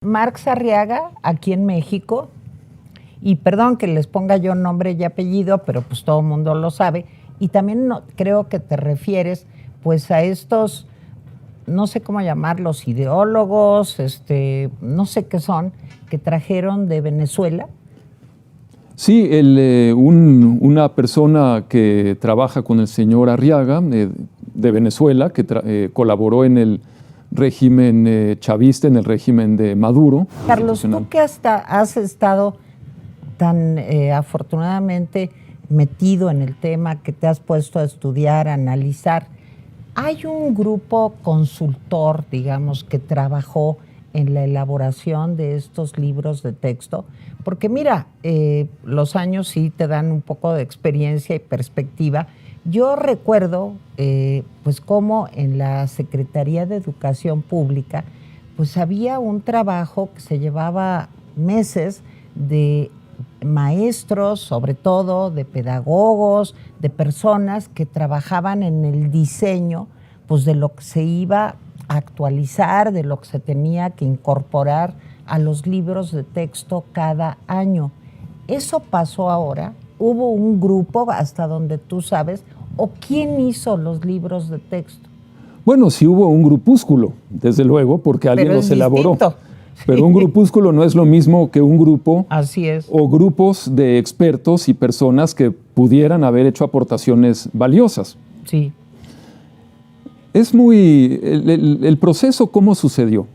Marx Arriaga, aquí en México, y perdón que les ponga yo nombre y apellido, pero pues todo el mundo lo sabe, y también creo que te refieres pues a estos, no sé cómo llamarlos, ideólogos, no sé qué son, que trajeron de Venezuela. Sí, una persona que trabaja con el señor Arriaga de Venezuela, que colaboró en el régimen chavista, en el régimen de Maduro. Carlos, tú que has estado tan afortunadamente metido en el tema, que te has puesto a estudiar, a analizar, ¿hay un grupo consultor, digamos, que trabajó en la elaboración de estos libros de texto? Porque mira, los años sí te dan un poco de experiencia y perspectiva. Yo recuerdo pues cómo en la Secretaría de Educación Pública pues había un trabajo que se llevaba meses de maestros, sobre todo de pedagogos, de personas que trabajaban en el diseño pues de lo que se iba a actualizar, de lo que se tenía que incorporar a los libros de texto cada año. Eso pasó ahora. ¿Hubo un grupo, hasta donde tú sabes, o quién hizo los libros de texto? Bueno, sí hubo un grupúsculo, desde luego, porque alguien los elaboró. Pero un grupúsculo no es lo mismo que un grupo. Así es. O grupos de expertos y personas que pudieran haber hecho aportaciones valiosas. Sí. Es muy... El proceso, ¿cómo sucedió?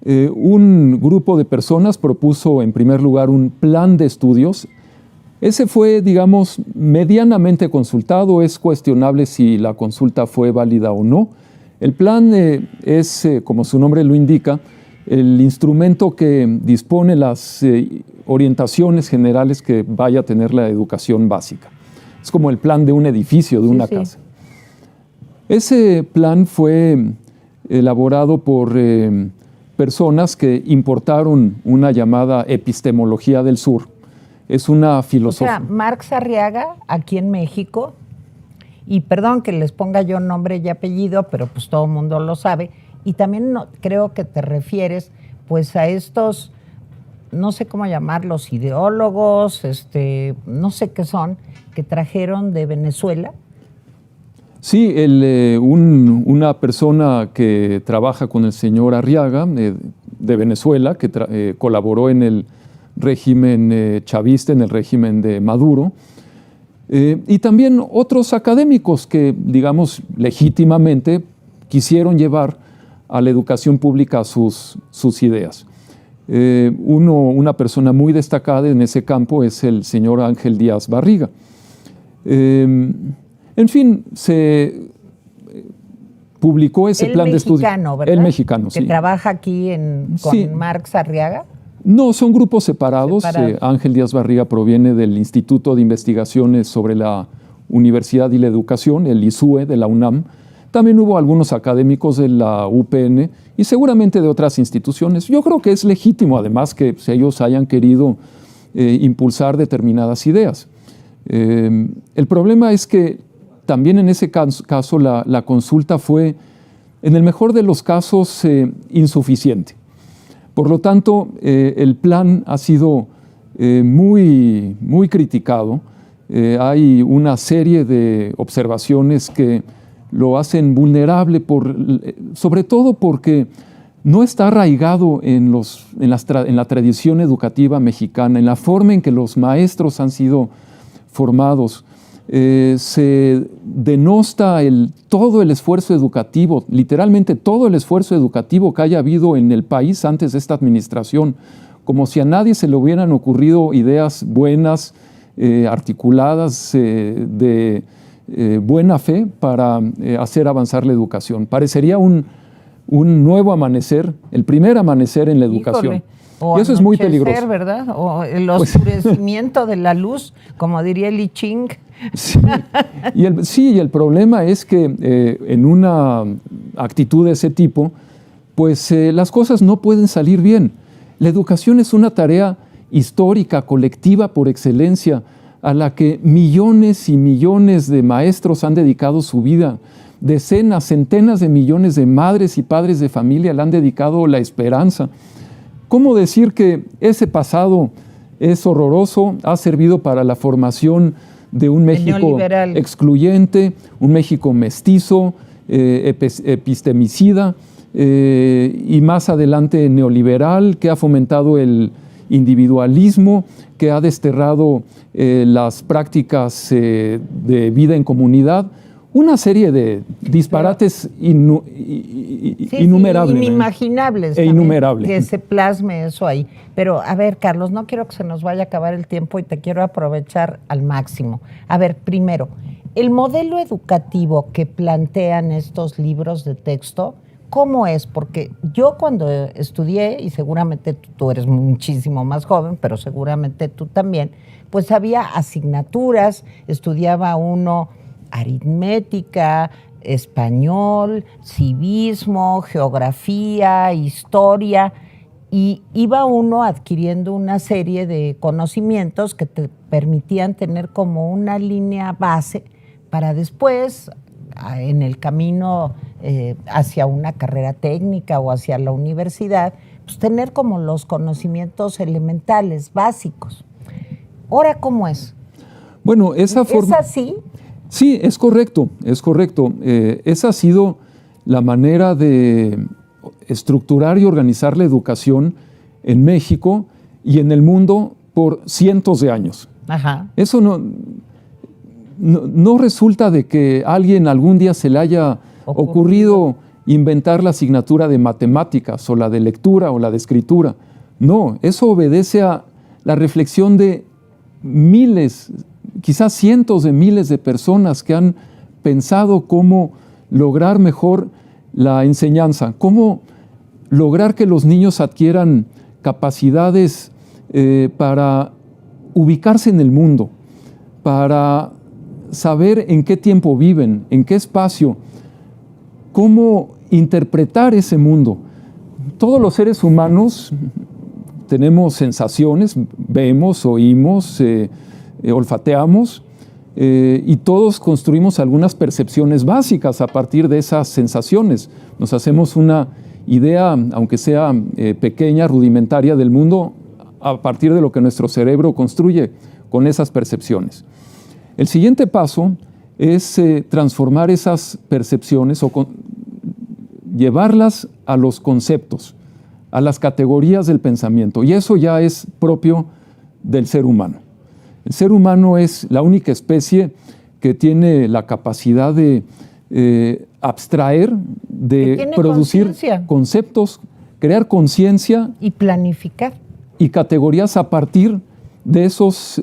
Un grupo de personas propuso, en primer lugar, un plan de estudios. Ese fue, digamos, medianamente consultado. Es cuestionable si la consulta fue válida o no. El plan es, como su nombre lo indica, el instrumento que dispone las orientaciones generales que vaya a tener la educación básica. Es como el plan de un edificio, de una casa. Ese plan fue elaborado por personas que importaron una llamada epistemología del sur. Es una filosofía. O sea, Marx Arriaga, aquí en México, y perdón que les ponga yo nombre y apellido, pero pues todo el mundo lo sabe, y también creo que te refieres pues a estos, no sé cómo llamarlos, ideólogos, no sé qué son, que trajeron de Venezuela. Sí, una persona que trabaja con el señor Arriaga de Venezuela, que colaboró en el régimen chavista, en el régimen de Maduro, y también otros académicos que, digamos, legítimamente quisieron llevar a la educación pública sus ideas. Una persona muy destacada en ese campo es el señor Ángel Díaz Barriga. En fin, se publicó ese plan de estudio. ¿Verdad? El mexicano, sí. Que trabaja aquí con Marx Arriaga. No, son grupos separados. Ángel Díaz Barriga proviene del Instituto de Investigaciones sobre la Universidad y la Educación, el ISUE de la UNAM. También hubo algunos académicos de la UPN y seguramente de otras instituciones. Yo creo que es legítimo, además, que ellos hayan querido impulsar determinadas ideas. El problema es que también en ese caso la consulta fue, en el mejor de los casos, insuficiente. Por lo tanto, el plan ha sido muy, muy criticado. Hay una serie de observaciones que lo hacen vulnerable, sobre todo porque no está arraigado en la tradición educativa mexicana, en la forma en que los maestros han sido formados. Se denosta todo el esfuerzo educativo, literalmente todo el esfuerzo educativo que haya habido en el país antes de esta administración, como si a nadie se le hubieran ocurrido ideas buenas, articuladas, de buena fe para hacer avanzar la educación. Parecería un nuevo amanecer, el primer amanecer en la educación. O y eso es muy peligroso, ¿verdad? O el oscurecimiento de la luz, como diría Li Ching. Sí, y el problema es que en una actitud de ese tipo, pues las cosas no pueden salir bien. La educación es una tarea histórica, colectiva por excelencia, a la que millones y millones de maestros han dedicado su vida. Decenas, centenas de millones de madres y padres de familia le han dedicado la esperanza. ¿cómo decir que ese pasado es horroroso? Ha servido para la formación de un México excluyente, un México mestizo, epistemicida y más adelante neoliberal, que ha fomentado el individualismo, que ha desterrado las prácticas de vida en comunidad. Una serie de disparates innumerables. Inimaginables. Innumerables. Que se plasme eso ahí. Pero, a ver, Carlos, no quiero que se nos vaya a acabar el tiempo y te quiero aprovechar al máximo. A ver, primero, el modelo educativo que plantean estos libros de texto, ¿cómo es? Porque yo cuando estudié, y seguramente tú eres muchísimo más joven, pero seguramente tú también, pues había asignaturas, estudiaba uno aritmética, español, civismo, geografía, historia, y iba uno adquiriendo una serie de conocimientos que te permitían tener como una línea base para después, en el camino hacia una carrera técnica o hacia la universidad, pues tener como los conocimientos elementales, básicos. ¿Ahora cómo es? Bueno, esa forma... ¿Es así? Sí, es correcto, es correcto. Esa ha sido la manera de estructurar y organizar la educación en México y en el mundo por cientos de años. Ajá. Eso no resulta de que a alguien algún día se le haya ocurrido inventar la asignatura de matemáticas o la de lectura o la de escritura. No, eso obedece a la reflexión de miles, quizás cientos de miles de personas que han pensado cómo lograr mejor la enseñanza, cómo lograr que los niños adquieran capacidades para ubicarse en el mundo, para saber en qué tiempo viven, en qué espacio, cómo interpretar ese mundo. Todos los seres humanos tenemos sensaciones, vemos, oímos, olfateamos, y todos construimos algunas percepciones básicas a partir de esas sensaciones. Nos hacemos una idea, aunque sea pequeña, rudimentaria del mundo, a partir de lo que nuestro cerebro construye con esas percepciones. El siguiente paso es transformar esas percepciones o llevarlas a los conceptos, a las categorías del pensamiento, y eso ya es propio del ser humano. El ser humano es la única especie que tiene la capacidad de abstraer, de producir conceptos, crear conciencia y planificar. Y categorías a partir de esas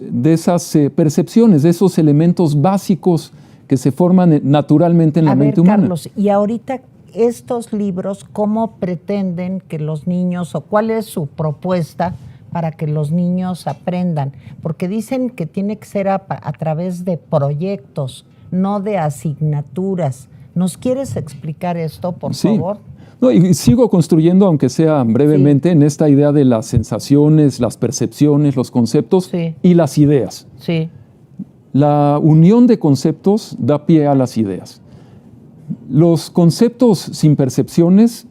percepciones, de esos elementos básicos que se forman naturalmente en la mente humana. Carlos, y ahorita estos libros, ¿cómo pretenden que los niños, o cuál es su propuesta para que los niños aprendan? Porque dicen que tiene que ser a través de proyectos, no de asignaturas. ¿Nos quieres explicar esto, por favor? No, y sigo construyendo, aunque sea brevemente, en esta idea de las sensaciones, las percepciones, los conceptos y las ideas. Sí. La unión de conceptos da pie a las ideas. Los conceptos sin percepciones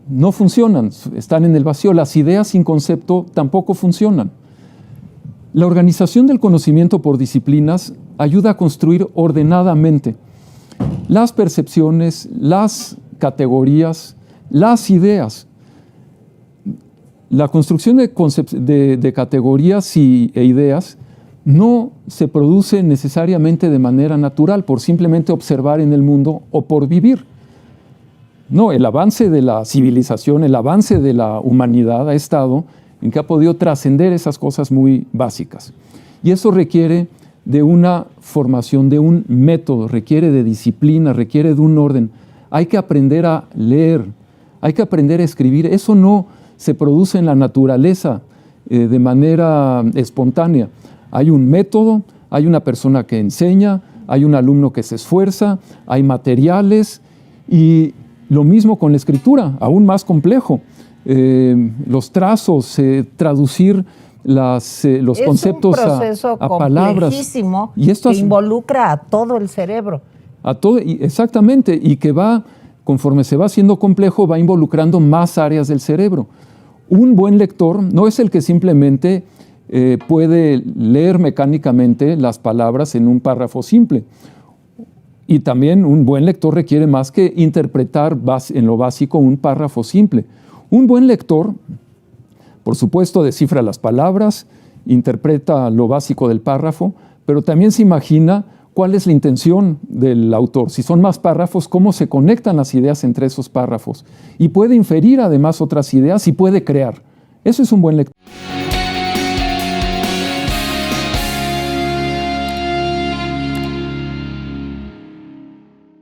no funcionan, están en el vacío. Las ideas sin concepto tampoco funcionan. La organización del conocimiento por disciplinas ayuda a construir ordenadamente las percepciones, las categorías, las ideas. La construcción de categorías e ideas no se produce necesariamente de manera natural, por simplemente observar en el mundo o por vivir. No, el avance de la civilización, el avance de la humanidad ha estado en que ha podido trascender esas cosas muy básicas. Y eso requiere de una formación, de un método, requiere de disciplina, requiere de un orden. Hay que aprender a leer, hay que aprender a escribir. Eso no se produce en la naturaleza de manera espontánea. Hay un método, hay una persona que enseña, hay un alumno que se esfuerza, hay materiales, y lo mismo con la escritura, aún más complejo. Los trazos, traducir los conceptos a palabras. Es un proceso complejísimo que involucra a todo el cerebro. Exactamente, y que va, conforme se va haciendo complejo, va involucrando más áreas del cerebro. Un buen lector no es el que simplemente puede leer mecánicamente las palabras en un párrafo simple. Y también un buen lector requiere más que interpretar en lo básico un párrafo simple. Un buen lector, por supuesto, descifra las palabras, interpreta lo básico del párrafo, pero también se imagina cuál es la intención del autor. Si son más párrafos, cómo se conectan las ideas entre esos párrafos. Y puede inferir además otras ideas y puede crear. Eso es un buen lector.